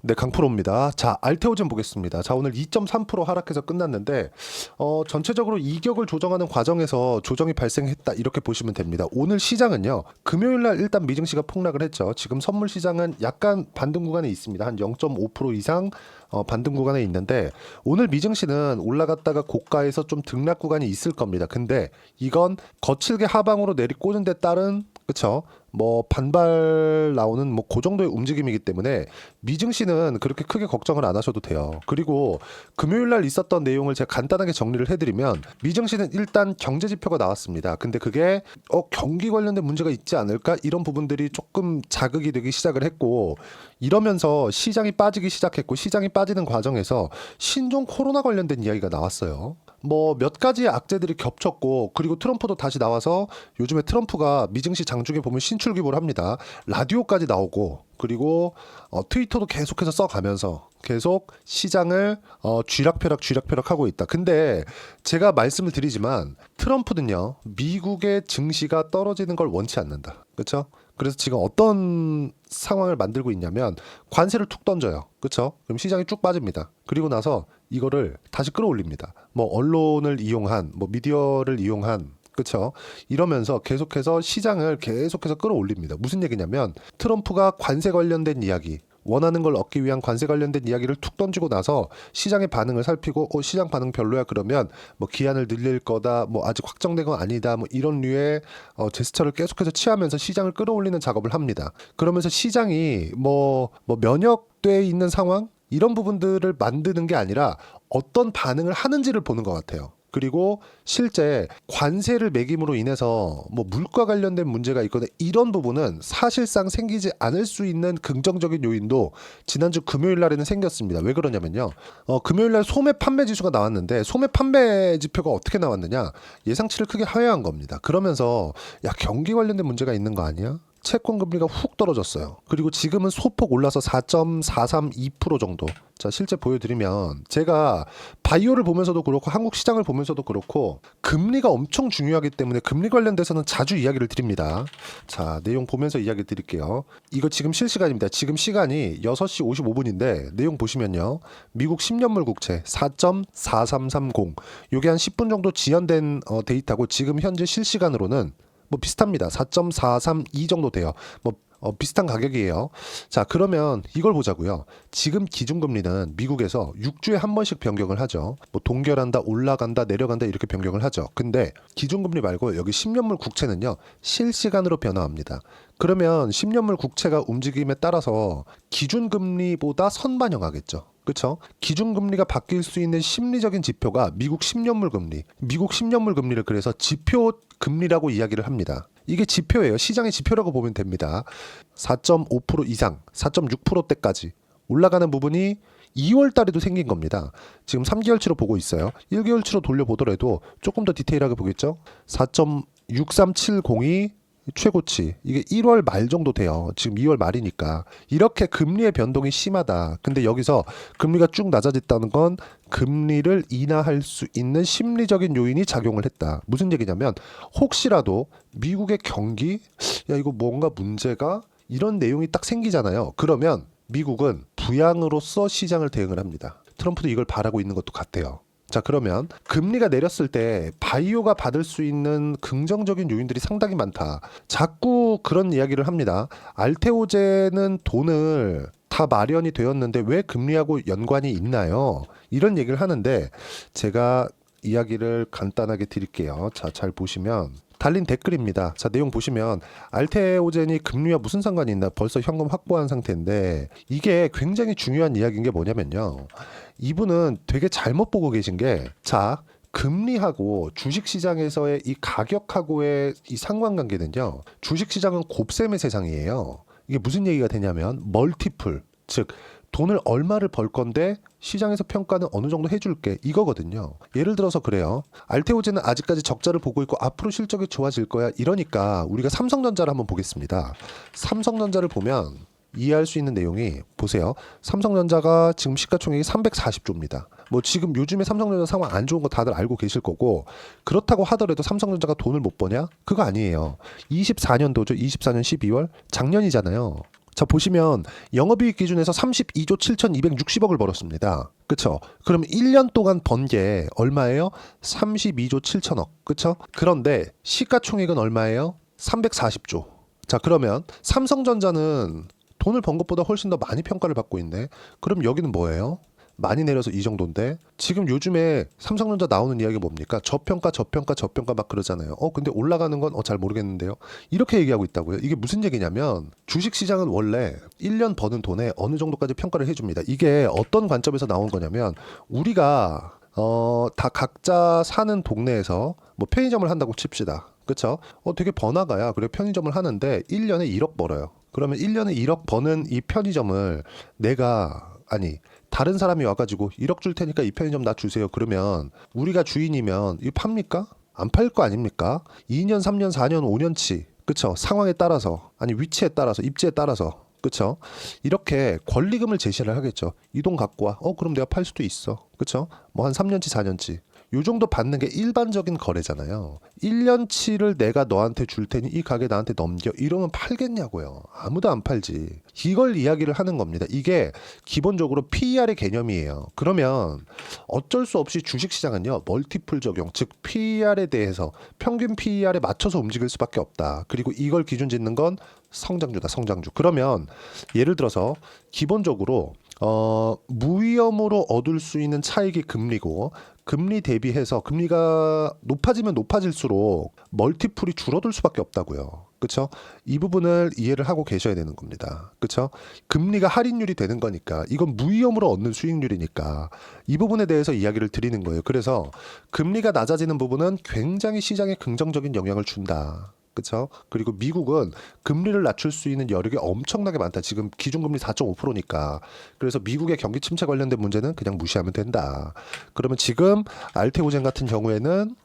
네, 강프로입니다. 자, 알테오젠 보겠습니다. 자, 오늘 2.3% 하락해서 끝났는데 전체적으로 이격을 조정하는 과정에서 조정이 발생했다 이렇게 보시면 됩니다. 오늘 시장은요. 금요일 날 일단 미증시가 폭락을 했죠. 지금 선물 시장은 약간 반등 구간에 있습니다. 한 0.5% 이상 반등 구간에 있는데 오늘 미증시는 올라갔다가 고가에서 좀 등락 구간이 있을 겁니다. 근데 이건 거칠게 하방으로 내리꽂은 데 따른 그쵸? 뭐 반발 나오는 뭐 그 정도의 움직임이기 때문에 미증시는 그렇게 크게 걱정을 안 하셔도 돼요. 그리고 금요일 날 있었던 내용을 제가 간단하게 정리를 해드리면 미증시는 일단 경제 지표가 나왔습니다. 근데 그게 경기 관련된 문제가 있지 않을까 이런 부분들이 조금 자극이 되기 시작을 했고 이러면서 시장이 빠지기 시작했고 시장이 빠지는 과정에서 신종 코로나 관련된 이야기가 나왔어요. 뭐 몇 가지의 악재들이 겹쳤고 그리고 트럼프도 다시 나와서 요즘에 트럼프가 미증시 장중에 보면 신출기보를 합니다. 라디오까지 나오고 그리고 트위터도 계속해서 써가면서 계속 시장을 쥐락펴락 하고 있다. 근데 제가 말씀을 드리지만 트럼프는요 미국의 증시가 떨어지는 걸 원치 않는다. 그렇죠? 그래서 지금 어떤 상황을 만들고 있냐면 관세를 툭 던져요. 그렇죠? 그럼 시장이 쭉 빠집니다. 그리고 나서 이거를 다시 끌어올립니다. 뭐 언론을 이용한 뭐 미디어를 이용한 그렇죠? 이러면서 계속해서 시장을 계속해서 끌어올립니다. 무슨 얘기냐면 트럼프가 관세 관련된 이야기 원하는 걸 얻기 위한 관세 관련된 이야기를 툭 던지고 나서 시장의 반응을 살피고 시장 반응 별로야 그러면 뭐 기한을 늘릴 거다 뭐 아직 확정된 건 아니다 뭐 이런 류의 제스처를 계속해서 취하면서 시장을 끌어올리는 작업을 합니다. 그러면서 시장이 뭐 면역돼 있는 상황 이런 부분들을 만드는 게 아니라 어떤 반응을 하는지를 보는 것 같아요. 그리고 실제 관세를 매김으로 인해서 뭐 물가 관련된 문제가 있거나 이런 부분은 사실상 생기지 않을 수 있는 긍정적인 요인도 지난주 금요일 날에는 생겼습니다. 왜 그러냐면요. 금요일 날 소매 판매 지수가 나왔는데 소매 판매 지표가 어떻게 나왔느냐? 예상치를 크게 하회한 겁니다. 그러면서 야, 경기 관련된 문제가 있는 거 아니야? 채권 금리가 훅 떨어졌어요. 그리고 지금은 소폭 올라서 4.432% 정도. 자, 실제 보여드리면 제가 바이오를 보면서도 그렇고 한국 시장을 보면서도 그렇고 금리가 엄청 중요하기 때문에 금리 관련돼서는 자주 이야기를 드립니다. 자, 내용 보면서 이야기 드릴게요. 이거 지금 실시간입니다. 지금 시간이 6시 55분인데 내용 보시면요. 미국 10년물 국채 4.4330. 요게 한 10분 정도 지연된 데이터고 지금 현재 실시간으로는 뭐 비슷합니다. 4.432 정도 돼요. 뭐 비슷한 가격이에요. 자, 그러면 이걸 보자고요. 지금 기준금리는 미국에서 6주에 한 번씩 변경을 하죠. 뭐 동결한다, 올라간다, 내려간다 이렇게 변경을 하죠. 근데 기준금리 말고 여기 10년물 국채는요. 실시간으로 변화합니다. 그러면 10년물 국채가 움직임에 따라서 기준금리보다 선반영하겠죠. 그렇죠? 기준금리가 바뀔 수 있는 심리적인 지표가 미국 10년물 금리. 미국 10년물 금리를 그래서 지표 금리라고 이야기를 합니다. 이게 지표예요. 시장의 지표라고 보면 됩니다. 4.5% 이상, 4.6%대까지 올라가는 부분이 2월 달에도 생긴 겁니다. 지금 3개월치로 보고 있어요. 1개월치로 돌려보더라도 조금 더 디테일하게 보겠죠? 4.6370이 최고치 이게 1월 말 정도 돼요. 지금 2월 말이니까 이렇게 금리의 변동이 심하다. 근데 여기서 금리가 쭉 낮아졌다는 건 금리를 인하할 수 있는 심리적인 요인이 작용을 했다. 무슨 얘기냐면 혹시라도 미국의 경기 야 이거 뭔가 문제가 이런 내용이 딱 생기잖아요. 그러면 미국은 부양으로서 시장을 대응을 합니다. 트럼프도 이걸 바라고 있는 것도 같아요. 자, 그러면 금리가 내렸을 때 바이오가 받을 수 있는 긍정적인 요인들이 상당히 많다. 자꾸 그런 이야기를 합니다. 알테오제는 돈을 다 마련이 되었는데 왜 금리하고 연관이 있나요? 이런 얘기를 하는데 제가 이야기를 간단하게 드릴게요. 자, 잘 보시면 달린 댓글입니다. 자, 내용 보시면 알테오젠이 금리와 무슨 상관이 있나 벌써 현금 확보한 상태인데 이게 굉장히 중요한 이야기인 게 뭐냐면요. 이분은 되게 잘못 보고 계신 게 자, 금리하고 주식시장에서의 이 가격하고의 이 상관관계는요. 주식시장은 곱셈의 세상이에요. 이게 무슨 얘기가 되냐면 멀티플, 즉 돈을 얼마를 벌 건데 시장에서 평가는 어느 정도 해줄게 이거거든요. 예를 들어서 그래요. 알테오젠은 아직까지 적자를 보고 있고 앞으로 실적이 좋아질 거야. 이러니까 우리가 삼성전자를 한번 보겠습니다. 삼성전자를 보면 이해할 수 있는 내용이 보세요. 삼성전자가 지금 시가총액이 340조입니다. 뭐 지금 요즘에 삼성전자 상황 안 좋은 거 다들 알고 계실 거고 그렇다고 하더라도 삼성전자가 돈을 못 버냐? 그거 아니에요. 24년도죠. 24년 12월 작년이잖아요. 자, 보시면 영업이익 기준에서 32조 7,260억을 벌었습니다. 그쵸? 그럼 1년 동안 번 게 얼마예요? 32조 7천억. 그쵸? 그런데 시가총액은 얼마예요? 340조. 자, 그러면 삼성전자는 돈을 번 것보다 훨씬 더 많이 평가를 받고 있네. 그럼 여기는 뭐예요? 많이 내려서 이 정도인데 지금 요즘에 삼성전자 나오는 이야기가 뭡니까? 저평가 저평가 저평가 막 그러잖아요. 근데 올라가는 건 잘 모르겠는데요. 이렇게 얘기하고 있다고요. 이게 무슨 얘기냐면 주식시장은 원래 1년 버는 돈에 어느 정도까지 평가를 해줍니다. 이게 어떤 관점에서 나온 거냐면 우리가 다 각자 사는 동네에서 뭐 편의점을 한다고 칩시다. 그쵸? 되게 번화가야. 그래 편의점을 하는데 1년에 1억 벌어요. 그러면 1년에 1억 버는 이 편의점을 다른 사람이 와가지고 1억 줄 테니까 이 편의점 나 주세요. 그러면 우리가 주인이면 이거 팝니까? 안 팔 거 아닙니까? 2년, 3년, 4년, 5년치. 그쵸? 상황에 따라서, 위치에 따라서, 입지에 따라서. 그쵸? 이렇게 권리금을 제시를 하겠죠. 이 돈 갖고 와. 그럼 내가 팔 수도 있어. 그쵸? 뭐 한 3년치, 4년치. 요 정도 받는 게 일반적인 거래잖아요. 1년치를 내가 너한테 줄 테니 이 가게 나한테 넘겨. 이러면 팔겠냐고요. 아무도 안 팔지. 이걸 이야기를 하는 겁니다. 이게 기본적으로 PER의 개념이에요. 그러면 어쩔 수 없이 주식시장은요. 멀티플 적용, 즉 PER에 대해서 평균 PER에 맞춰서 움직일 수밖에 없다. 그리고 이걸 기준 짓는 건 성장주다. 성장주. 그러면 예를 들어서 기본적으로 무위험으로 얻을 수 있는 차익이 금리고 금리 대비해서 금리가 높아지면 높아질수록 멀티플이 줄어들 수밖에 없다고요. 그렇죠? 이 부분을 이해를 하고 계셔야 되는 겁니다. 그렇죠? 금리가 할인율이 되는 거니까 이건 무위험으로 얻는 수익률이니까 이 부분에 대해서 이야기를 드리는 거예요. 그래서 금리가 낮아지는 부분은 굉장히 시장에 긍정적인 영향을 준다. 그렇죠? 그리고 미국은 금리를 낮출 수 있는 여력이 엄청나게 많다. 지금 기준금리 4.5%니까. 그래서 미국의 경기 침체 관련된 문제는 그냥 무시하면 된다. 그러면 지금 알테오젠 같은 경우에는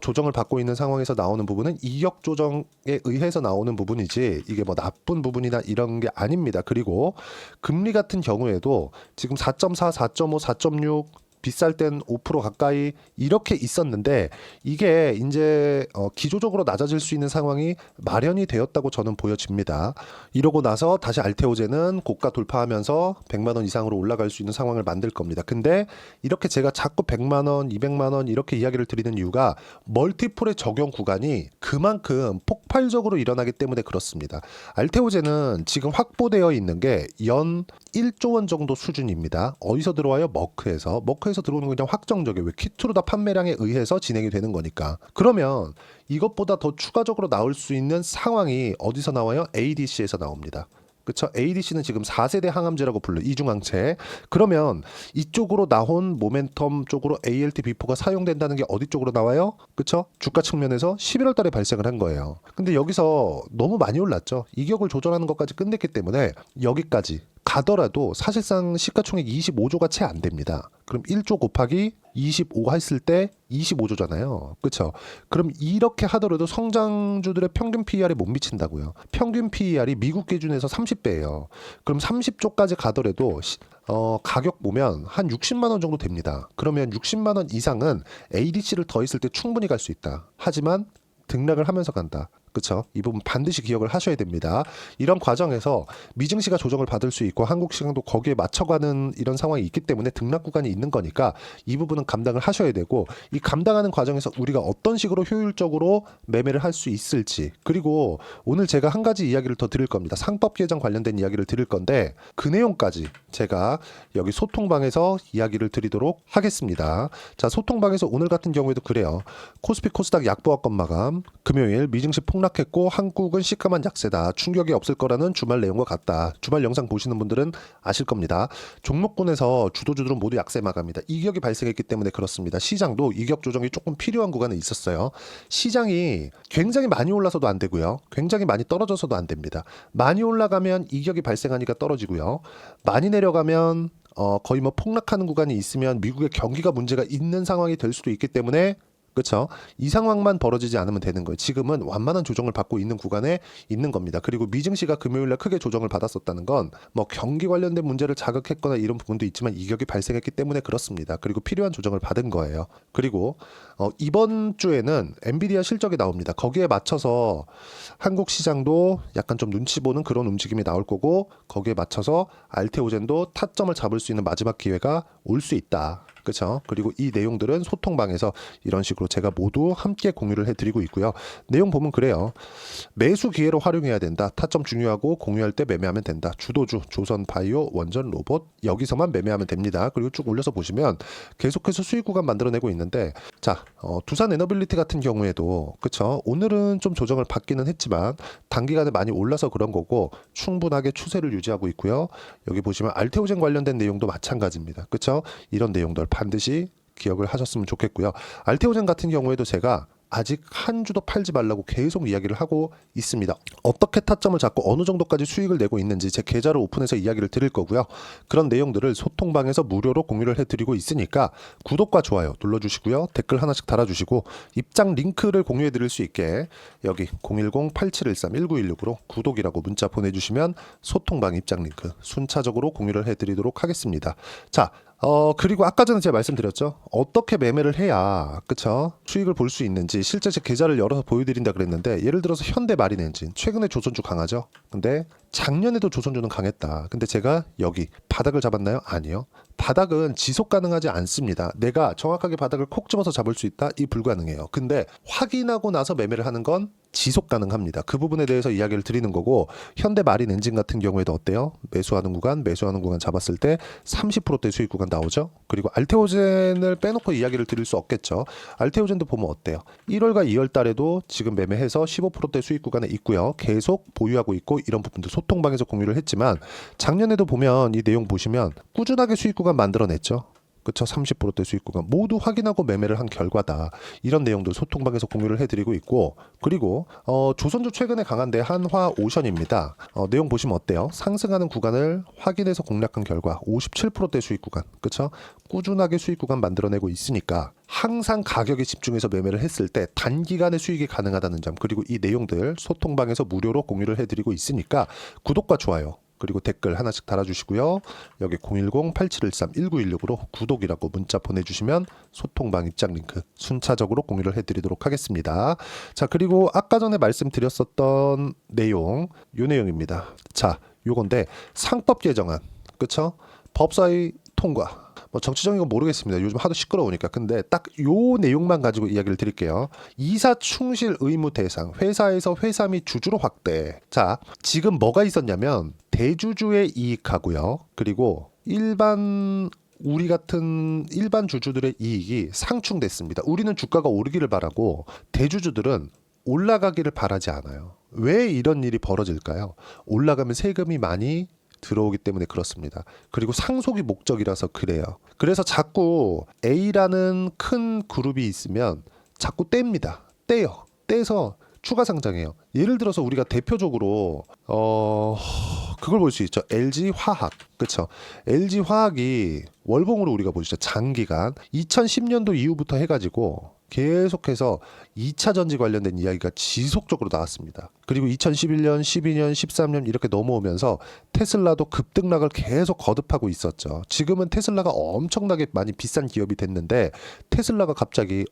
조정을 받고 있는 상황에서 나오는 부분은 이격 조정에 의해서 나오는 부분이지 이게 뭐 나쁜 부분이나 이런 게 아닙니다. 그리고 금리 같은 경우에도 지금 4.4, 4.5, 4.6 비쌀 땐 5% 가까이 이렇게 있었는데 이게 이제 기조적으로 낮아질 수 있는 상황이 마련이 되었다고 저는 보여집니다. 이러고 나서 다시 알테오젠은 고가 돌파하면서 100만 원 이상으로 올라갈 수 있는 상황을 만들 겁니다. 근데 이렇게 제가 자꾸 100만 원, 200만 원 이렇게 이야기를 드리는 이유가 멀티플의 적용 구간이 그만큼 폭발적으로 일어나기 때문에 그렇습니다. 알테오젠은 지금 확보되어 있는 게 연 1조 원 정도 수준입니다. 어디서 들어와요? 머크에서 들어오는 건 그냥 확정적이에요. 왜 키트루다 판매량에 의해서 진행이 되는 거니까. 그러면 이것보다 더 추가적으로 나올 수 있는 상황이 어디서 나와요? ADC에서 나옵니다. 그쵸? ADC는 지금 4세대 항암제라고 불러요. 이중항체. 그러면 이쪽으로 나온 모멘텀 쪽으로 ALT 비포가 사용된다는 게 어디 쪽으로 나와요? 그쵸? 주가 측면에서 11월 달에 발생을 한 거예요. 근데 여기서 너무 많이 올랐죠. 이격을 조절하는 것까지 끝냈기 때문에 여기까지 가더라도 사실상 시가총액 25조가 채 안 됩니다. 그럼 1조 곱하기 25 했을 때 25조잖아요. 그렇죠? 그럼 이렇게 하더라도 성장주들의 평균 PER에 못 미친다고요. 평균 PER이 미국 기준에서 30배예요. 그럼 30조까지 가더라도 가격 보면 한 60만 원 정도 됩니다. 그러면 60만 원 이상은 ADC를 더했을 때 충분히 갈 수 있다. 하지만 등락을 하면서 간다. 그렇죠? 이 부분 반드시 기억을 하셔야 됩니다. 이런 과정에서 미증시가 조정을 받을 수 있고 한국 시장도 거기에 맞춰가는 이런 상황이 있기 때문에 등락 구간이 있는 거니까 이 부분은 감당을 하셔야 되고 이 감당하는 과정에서 우리가 어떤 식으로 효율적으로 매매를 할 수 있을지 그리고 오늘 제가 한 가지 이야기를 더 드릴 겁니다. 상법 개정 관련된 이야기를 드릴 건데 그 내용까지 제가 여기 소통방에서 이야기를 드리도록 하겠습니다. 자, 소통방에서 오늘 같은 경우에도 그래요. 코스피 코스닥 약보합권 마감 금요일 미증시 폭락했고 한국은 시커먼 약세다. 충격이 없을 거라는 주말 내용과 같다. 주말 영상 보시는 분들은 아실 겁니다. 종목군에서 주도주들은 모두 약세 마감이다. 이격이 발생했기 때문에 그렇습니다. 시장도 이격 조정이 조금 필요한 구간에 있었어요. 시장이 굉장히 많이 올라서도 안 되고요. 굉장히 많이 떨어져서도 안 됩니다. 많이 올라가면 이격이 발생하니까 떨어지고요. 많이 내려가면 거의 뭐 폭락하는 구간이 있으면 미국의 경기가 문제가 있는 상황이 될 수도 있기 때문에 그렇죠? 이 상황만 벌어지지 않으면 되는 거예요. 지금은 완만한 조정을 받고 있는 구간에 있는 겁니다. 그리고 미증시가 금요일날 크게 조정을 받았었다는 건 뭐 경기 관련된 문제를 자극했거나 이런 부분도 있지만 이격이 발생했기 때문에 그렇습니다. 그리고 필요한 조정을 받은 거예요. 그리고 이번 주에는 엔비디아 실적이 나옵니다. 거기에 맞춰서 한국 시장도 약간 좀 눈치 보는 그런 움직임이 나올 거고 거기에 맞춰서 알테오젠도 타점을 잡을 수 있는 마지막 기회가 올 수 있다. 그렇죠? 그리고 이 내용들은 소통방에서 이런 식으로 제가 모두 함께 공유를 해드리고 있고요. 내용 보면 그래요. 매수 기회로 활용해야 된다. 타점 중요하고 공유할 때 매매하면 된다. 주도주, 조선바이오, 원전 로봇 여기서만 매매하면 됩니다. 그리고 쭉 올려서 보시면 계속해서 수익 구간 만들어내고 있는데 자, 두산 에너빌리티 같은 경우에도 그렇죠? 오늘은 좀 조정을 받기는 했지만 단기간에 많이 올라서 그런 거고 충분하게 추세를 유지하고 있고요. 여기 보시면 알테오젠 관련된 내용도 마찬가지입니다. 그렇죠? 이런 내용들 반드시 기억을 하셨으면 좋겠고요. 알테오젠 같은 경우에도 제가 아직 한 주도 팔지 말라고 계속 이야기를 하고 있습니다. 어떻게 타점을 잡고 어느 정도까지 수익을 내고 있는지 제 계좌를 오픈해서 이야기를 드릴 거고요. 그런 내용들을 소통방에서 무료로 공유를 해드리고 있으니까 구독과 좋아요 눌러주시고요. 댓글 하나씩 달아주시고 입장 링크를 공유해 드릴 수 있게 여기 010-8713-1916으로 구독이라고 문자 보내주시면 소통방 입장 링크 순차적으로 공유를 해드리도록 하겠습니다. 자, 그리고 아까 전에 제가 말씀드렸죠. 어떻게 매매를 해야 그쵸? 수익을 볼 수 있는지 실제 제 계좌를 열어서 보여드린다 그랬는데 예를 들어서 현대마린엔진 최근에 조선주 강하죠. 근데 작년에도 조선주는 강했다. 근데 제가 여기 바닥을 잡았나요? 아니요. 바닥은 지속 가능하지 않습니다. 내가 정확하게 바닥을 콕 집어서 잡을 수 있다? 이 불가능해요. 근데 확인하고 나서 매매를 하는 건 지속 가능합니다. 그 부분에 대해서 이야기를 드리는 거고 현대마린엔진 같은 경우에도 어때요? 매수하는 구간 잡았을 때 30%대 수익 구간 나오죠. 그리고 알테오젠을 빼놓고 이야기를 드릴 수 없겠죠. 알테오젠도 보면 어때요? 1월과 2월 달에도 지금 매매해서 15%대 수익 구간에 있고요. 계속 보유하고 있고 이런 부분도 소통방에서 공유를 했지만 작년에도 보면 이 내용 보시면 꾸준하게 수익 구간 만들어냈죠. 그쵸? 30%대 수익 구간 모두 확인하고 매매를 한 결과다. 이런 내용들 소통방에서 공유를 해드리고 있고 그리고 조선주 최근에 강한데 한화오션입니다. 내용 보시면 어때요? 상승하는 구간을 확인해서 공략한 결과 57%대 수익 구간 그쵸? 꾸준하게 수익 구간 만들어내고 있으니까 항상 가격에 집중해서 매매를 했을 때 단기간에 수익이 가능하다는 점 그리고 이 내용들 소통방에서 무료로 공유를 해드리고 있으니까 구독과 좋아요 그리고 댓글 하나씩 달아주시고요. 여기 010-8713-1916으로 구독이라고 문자 보내주시면 소통방 입장 링크 순차적으로 공유를 해드리도록 하겠습니다. 자, 그리고 아까 전에 말씀드렸었던 내용 요 내용입니다. 자, 요건데 상법 개정안 그쵸? 법사위 통과 뭐 정치적인 건 모르겠습니다. 요즘 하도 시끄러우니까. 근데 딱 요 내용만 가지고 이야기를 드릴게요. 이사 충실 의무 대상, 회사에서 회사 및 주주로 확대. 자, 지금 뭐가 있었냐면 대주주의 이익하고요. 그리고 우리 같은 일반 주주들의 이익이 상충됐습니다. 우리는 주가가 오르기를 바라고 대주주들은 올라가기를 바라지 않아요. 왜 이런 일이 벌어질까요? 올라가면 세금이 많이 들어오기 때문에 그렇습니다. 그리고 상속이 목적이라서 그래요. 그래서 자꾸 A라는 큰 그룹이 있으면 자꾸 떼입니다. 떼요. 떼서 추가 상장해요. 예를 들어서 우리가 대표적으로 그걸 볼 수 있죠. LG화학. 그렇죠. LG화학이 월봉으로 우리가 보시죠. 장기간 2010년도 이후부터 해가지고 계속해서 2차 전지 관련된 이야기가 지속적으로 나왔습니다. 그리고 2011년, 12년, 13년 이렇게 넘어오면서 테슬라도 급등락을 계속 거듭하고 있었죠. 지금은 테슬라가 엄청나게 많이 비싼 기업이 됐는데 테슬라가 갑자기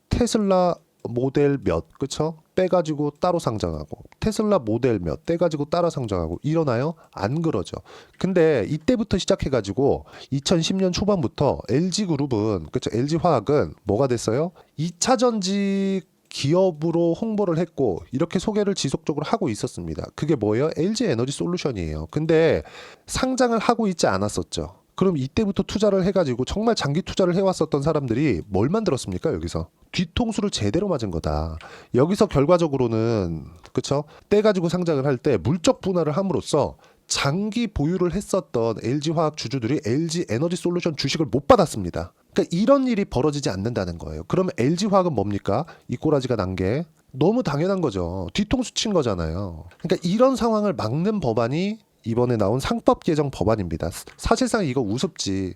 테슬라 모델 몇 그쵸? 빼가지고 따로 상장하고 테슬라 모델 몇 떼가지고 따라 상장하고 이러나요? 안 그러죠. 근데 이때부터 시작해가지고 2010년 초반부터 LG그룹은 그쵸? LG화학은 뭐가 됐어요? 2차 전지 기업으로 홍보를 했고 이렇게 소개를 지속적으로 하고 있었습니다. 그게 뭐예요? LG 에너지 솔루션이에요. 근데 상장을 하고 있지 않았었죠. 그럼 이때부터 투자를 해가지고 정말 장기 투자를 해왔었던 사람들이 뭘 만들었습니까? 여기서 뒤통수를 제대로 맞은 거다. 여기서 결과적으로는 그쵸? 떼가지고 상장을 할 때 물적 분할을 함으로써 장기 보유를 했었던 LG화학 주주들이 LG 에너지 솔루션 주식을 못 받았습니다. 그러니까 이런 일이 벌어지지 않는다는 거예요. 그러면 LG화학은 뭡니까? 이 꼬라지가 난 게 너무 당연한 거죠. 뒤통수 친 거잖아요. 그러니까 이런 상황을 막는 법안이 이번에 나온 상법 개정 법안입니다. 사실상 이거 우습지.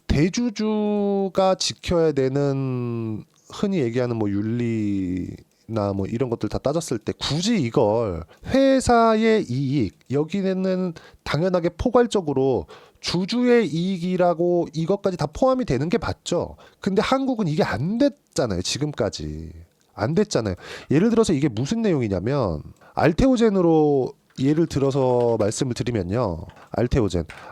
대주주가 지켜야 되는 흔히 얘기하는 뭐 윤리나 뭐 이런 것들 다 따졌을 때 굳이 이걸 회사의 이익, 여기는 당연하게 포괄적으로 주주의 이익이라고 이것까지 다 포함이 되는 게 맞죠. 근데 한국은 이게 안 됐잖아요. 지금까지 안 됐잖아요. 예를 들어서 이게 무슨 내용이냐면 알테오젠으로 예를 들어서 말씀을 드리면요.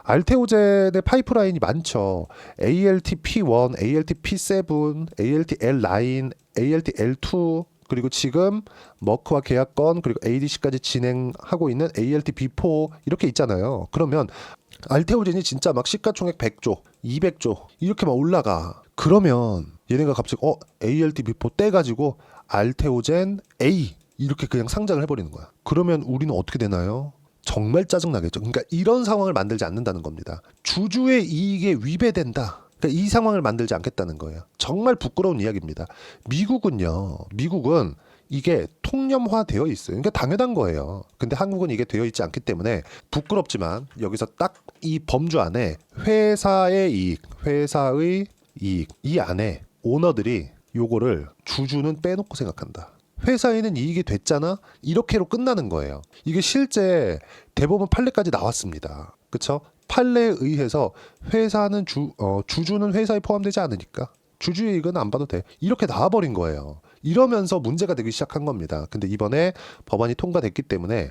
알테오젠의 파이프라인이 많죠. ALT-P1, ALT-P7, ALT-L9, ALT-L2 그리고 지금 머크와 계약건 그리고 ADC까지 진행하고 있는 ALT-B4 이렇게 있잖아요. 그러면 알테오젠이 진짜 막 시가총액 100조, 200조 이렇게 막 올라가. 그러면 얘네가 갑자기 ALT-B4 떼가지고 알테오젠 A 이렇게 그냥 상장을 해버리는 거야. 그러면 우리는 어떻게 되나요? 정말 짜증나겠죠. 그러니까 이런 상황을 만들지 않는다는 겁니다. 주주의 이익에 위배된다. 그러니까 이 상황을 만들지 않겠다는 거예요. 정말 부끄러운 이야기입니다. 미국은 이게 통념화되어 있어요. 그러니까 당연한 거예요. 근데 한국은 이게 되어 있지 않기 때문에 부끄럽지만 여기서 딱 이 범주 안에 회사의 이익, 회사의 이익 이 안에 오너들이 요거를 주주는 빼놓고 생각한다. 회사에는 이익이 됐잖아? 이렇게로 끝나는 거예요. 이게 실제 대법원 판례까지 나왔습니다. 그쵸? 판례에 의해서 회사는 주주는 회사에 포함되지 않으니까 주주의 이익은 안 봐도 돼. 이렇게 나와버린 거예요. 이러면서 문제가 되기 시작한 겁니다. 근데 이번에 법안이 통과됐기 때문에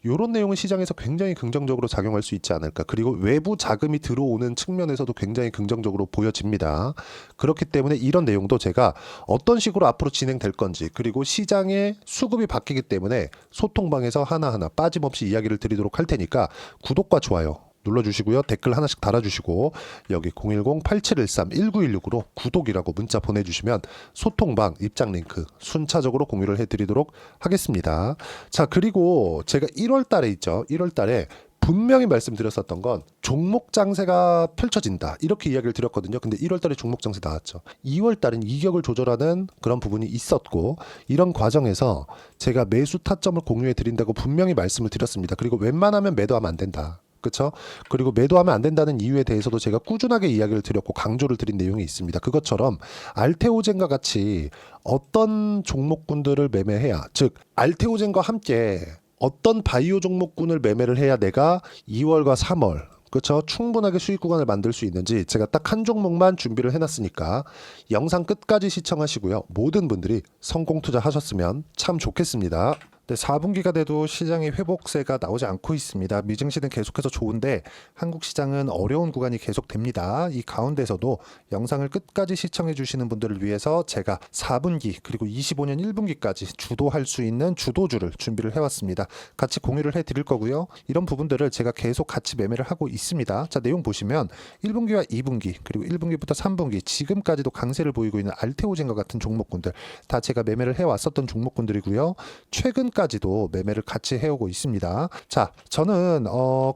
이런 내용은 시장에서 굉장히 긍정적으로 작용할 수 있지 않을까. 그리고 외부 자금이 들어오는 측면에서도 굉장히 긍정적으로 보여집니다. 그렇기 때문에 이런 내용도 제가 어떤 식으로 앞으로 진행될 건지 그리고 시장의 수급이 바뀌기 때문에 소통방에서 하나하나 빠짐없이 이야기를 드리도록 할 테니까 구독과 좋아요 눌러주시고요. 댓글 하나씩 달아주시고 여기 010-8713-1916으로 구독이라고 문자 보내주시면 소통방 입장 링크 순차적으로 공유를 해드리도록 하겠습니다. 자, 그리고 제가 1월 달에 있죠. 1월 달에 분명히 말씀드렸었던 건 종목 장세가 펼쳐진다 이렇게 이야기를 드렸거든요. 근데 1월 달에 종목 장세 나왔죠. 2월 달은 이격을 조절하는 그런 부분이 있었고 이런 과정에서 제가 매수 타점을 공유해 드린다고 분명히 말씀을 드렸습니다. 그리고 웬만하면 매도하면 안 된다. 그렇죠? 그리고 매도하면 안 된다는 이유에 대해서도 제가 꾸준하게 이야기를 드렸고 강조를 드린 내용이 있습니다. 그것처럼 알테오젠과 같이 어떤 종목군들을 매매해야, 즉 알테오젠과 함께 어떤 바이오 종목군을 매매를 해야 내가 2월과 3월 그렇죠? 충분하게 수익 구간을 만들 수 있는지 제가 딱 한 종목만 준비를 해놨으니까 영상 끝까지 시청하시고요. 모든 분들이 성공 투자하셨으면 참 좋겠습니다. 네, 4분기가 돼도 시장의 회복세가 나오지 않고 있습니다. 미증시는 계속해서 좋은데 한국 시장은 어려운 구간이 계속됩니다. 이 가운데서도 영상을 끝까지 시청해 주시는 분들을 위해서 제가 4분기 그리고 25년 1분기까지 주도할 수 있는 주도주를 준비를 해왔습니다. 같이 공유를 해드릴 거고요. 이런 부분들을 제가 계속 같이 매매를 하고 있습니다. 자, 내용 보시면 1분기와 2분기 그리고 1분기부터 3분기 지금까지도 강세를 보이고 있는 알테오젠과 같은 종목군들 다 제가 매매를 해왔었던 종목군들이고요. 최근까지도 매매를 같이 해오고 있습니다. 자, 저는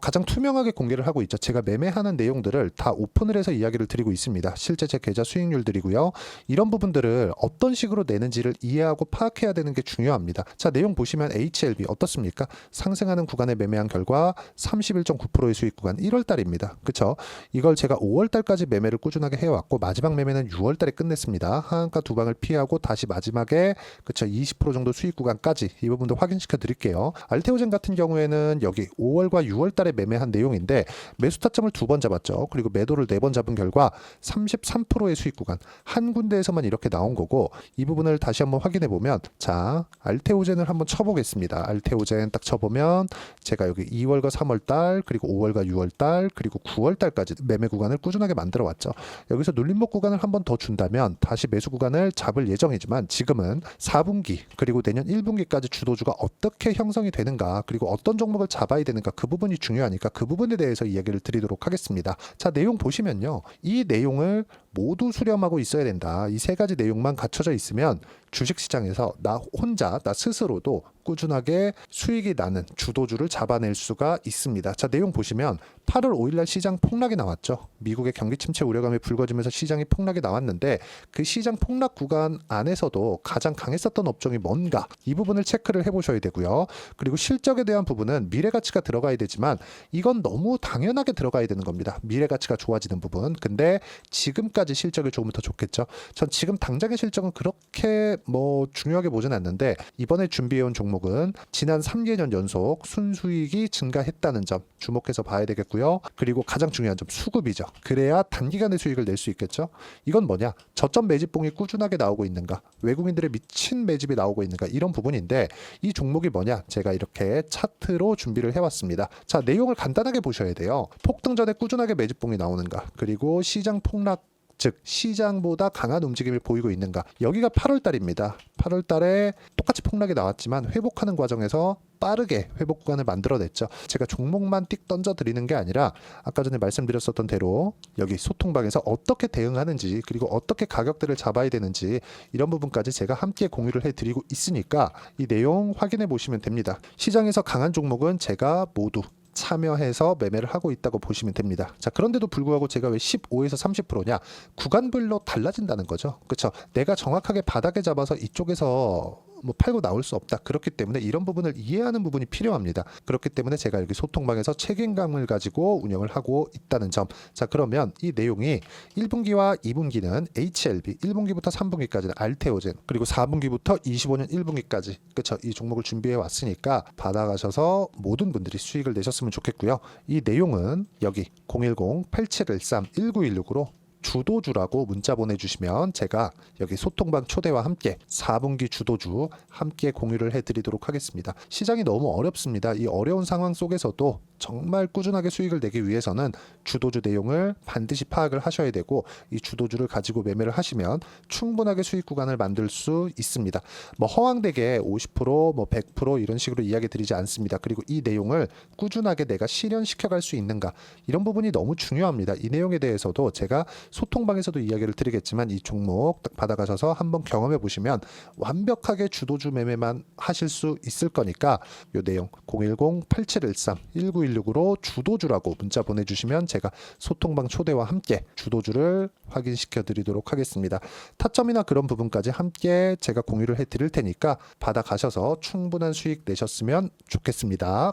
가장 투명하게 공개를 하고 있죠. 제가 매매하는 내용들을 다 오픈을 해서 이야기를 드리고 있습니다. 실제 제 계좌 수익률들이고요. 이런 부분들을 어떤 식으로 내는지를 이해하고 파악해야 되는 게 중요합니다. 자, 내용 보시면 HLB 어떻습니까? 상승하는 구간에 매매한 결과 31.9%의 수익 구간 1월 달입니다. 그렇죠? 이걸 제가 5월 달까지 매매를 꾸준하게 해왔고 마지막 매매는 6월 달에 끝냈습니다. 하한가 두 방을 피하고 다시 마지막에 그렇죠? 20% 정도 수익 구간까지 이 부분도 확인시켜 드릴게요. 알테오젠 같은 경우에는 여기 5월과 6월 달에 매매한 내용인데 매수 타점을 2번 잡았죠. 그리고 매도를 4번 잡은 결과 33%의 수익 구간 한 군데에서만 이렇게 나온 거고 이 부분을 다시 한번 확인해 보면 자, 알테오젠을 한번 쳐보겠습니다. 알테오젠 딱 쳐보면 제가 여기 2월과 3월 달 그리고 5월과 6월 달 그리고 9월 달까지 매매 구간을 꾸준하게 만들어 왔죠. 여기서 눌림목 구간을 한번 더 준다면 다시 매수 구간을 잡을 예정이지만 지금은 4분기 그리고 내년 1분기까지 주도주가 어떻게 형성이 되는가 그리고 어떤 종목을 잡아야 되는가 그 부분이 중요하니까 그 부분에 대해서 이야기를 드리도록 하겠습니다. 자, 내용 보시면요. 이 내용을 모두 수렴하고 있어야 된다. 이 세 가지 내용만 갖춰져 있으면 주식시장에서 나 혼자 나 스스로도 꾸준하게 수익이 나는 주도주를 잡아낼 수가 있습니다. 자, 내용 보시면 8월 5일날 시장 폭락이 나왔죠. 미국의 경기 침체 우려감이 불거지면서 시장이 폭락이 나왔는데 그 시장 폭락 구간 안에서도 가장 강했었던 업종이 뭔가 이 부분을 체크를 해보셔야 되고요. 그리고 실적에 대한 부분은 미래가치가 들어가야 되지만 이건 너무 당연하게 들어가야 되는 겁니다. 미래가치가 좋아지는 부분. 근데 지금까지 내일까지 실적이 좋으면 더 좋겠죠. 전 지금 당장의 실적은 그렇게 뭐 중요하게 보진 않는데 이번에 준비해온 종목은 지난 3개년 연속 순수익이 증가했다는 점 주목해서 봐야 되겠고요. 그리고 가장 중요한 점 수급이죠. 그래야 단기간에 수익을 낼 수 있겠죠. 이건 뭐냐? 저점 매집봉이 꾸준하게 나오고 있는가? 외국인들의 미친 매집이 나오고 있는가? 이런 부분인데 이 종목이 뭐냐? 제가 이렇게 차트로 준비를 해왔습니다. 자, 내용을 간단하게 보셔야 돼요. 폭등 전에 꾸준하게 매집봉이 나오는가? 그리고 시장 폭락 즉 시장보다 강한 움직임을 보이고 있는가. 여기가 8월 달입니다. 8월 달에 똑같이 폭락이 나왔지만 회복하는 과정에서 빠르게 회복 구간을 만들어냈죠. 제가 종목만 띡 던져 드리는 게 아니라 아까 전에 말씀드렸었던 대로 여기 소통방에서 어떻게 대응하는지 그리고 어떻게 가격대를 잡아야 되는지 이런 부분까지 제가 함께 공유를 해드리고 있으니까 이 내용 확인해 보시면 됩니다. 시장에서 강한 종목은 제가 모두 참여해서 매매를 하고 있다고 보시면 됩니다. 자, 그런데도 불구하고 제가 왜 15에서 30%냐? 구간별로 달라진다는 거죠. 그렇죠? 내가 정확하게 바닥에 잡아서 이쪽에서 뭐 팔고 나올 수 없다. 그렇기 때문에 이런 부분을 이해하는 부분이 필요합니다. 그렇기 때문에 제가 여기 소통방에서 책임감을 가지고 운영을 하고 있다는 점. 자, 그러면 이 내용이 1분기와 2분기는 HLB, 1분기부터 3분기까지는 알테오젠, 그리고 4분기부터 25년 1분기까지 그렇죠? 이 종목을 준비해 왔으니까 받아가셔서 모든 분들이 수익을 내셨으면 좋겠고요. 이 내용은 여기 010-8713-1916으로 주도주라고 문자 보내주시면 제가 여기 소통방 초대와 함께 4분기 주도주 함께 공유를 해드리도록 하겠습니다. 시장이 너무 어렵습니다. 이 어려운 상황 속에서도 정말 꾸준하게 수익을 내기 위해서는 주도주 내용을 반드시 파악을 하셔야 되고 이 주도주를 가지고 매매를 하시면 충분하게 수익 구간을 만들 수 있습니다. 뭐 허황되게 50%, 뭐 100% 이런 식으로 이야기 드리지 않습니다. 그리고 이 내용을 꾸준하게 내가 실현시켜 갈 수 있는가 이런 부분이 너무 중요합니다. 이 내용에 대해서도 제가 소통방에서도 이야기를 드리겠지만 이 종목 딱 받아가셔서 한번 경험해 보시면 완벽하게 주도주 매매만 하실 수 있을 거니까 이 내용 010-8713-1916으로 주도주라고 문자 보내주시면 제가 소통방 초대와 함께 주도주를 확인시켜 드리도록 하겠습니다. 타점이나 그런 부분까지 함께 제가 공유를 해 드릴 테니까 받아가셔서 충분한 수익 내셨으면 좋겠습니다.